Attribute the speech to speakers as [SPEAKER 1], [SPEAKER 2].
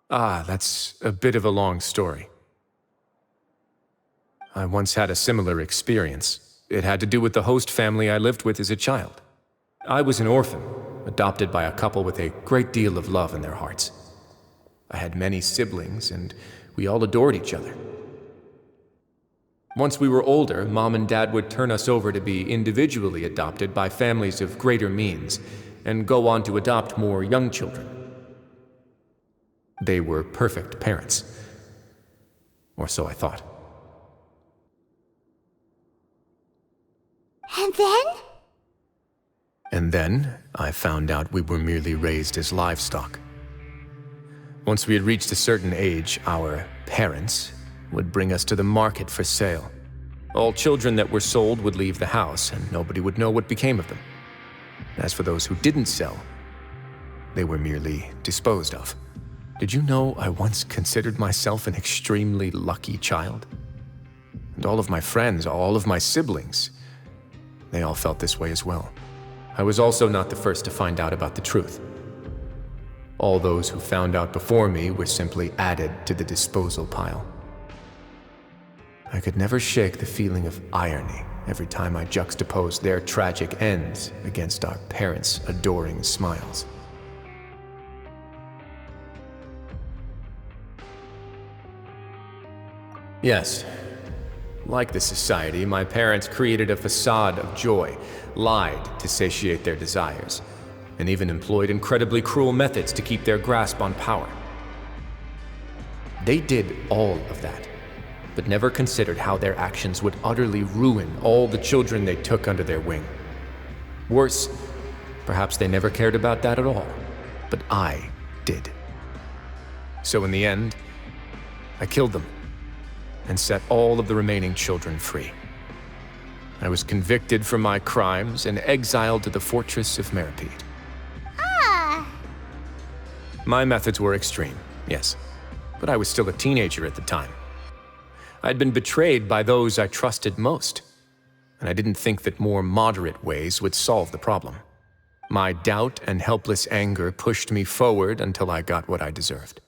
[SPEAKER 1] That's a bit of a long story. I once had a similar experience. It had to do with the host family I lived with as a child. I was an orphan, adopted by a couple with a great deal of love in their hearts. I had many siblings, and we all adored each other. Once we were older, Mom and Dad would turn us over to be individually adopted by families of greater means, and go on to adopt more young children. They were perfect parents. Or so I thought.
[SPEAKER 2] And then?
[SPEAKER 1] And then, I found out we were merely raised as livestock. Once we had reached a certain age, our parents would bring us to the market for sale. All children that were sold would leave the house, and nobody would know what became of them. As for those who didn't sell, they were merely disposed of. Did you know I once considered myself an extremely lucky child? And all of my friends, all of my siblings, they all felt this way as well. I was also not the first to find out about the truth. All those who found out before me were simply added to the disposal pile. I could never shake the feeling of irony every time I juxtaposed their tragic ends against our parents' adoring smiles. Yes, like the society, my parents created a facade of joy, lied to satiate their desires, and even employed incredibly cruel methods to keep their grasp on power. They did all of that, but never considered how their actions would utterly ruin all the children they took under their wing. Worse, perhaps they never cared about that at all, but I did. So in the end, I killed them and set all of the remaining children free. I was convicted for my crimes and exiled to the fortress of Meripede. My methods were extreme, yes, but I was still a teenager at the time. I'd been betrayed by those I trusted most, and I didn't think that more moderate ways would solve the problem. My doubt and helpless anger pushed me forward until I got what I deserved.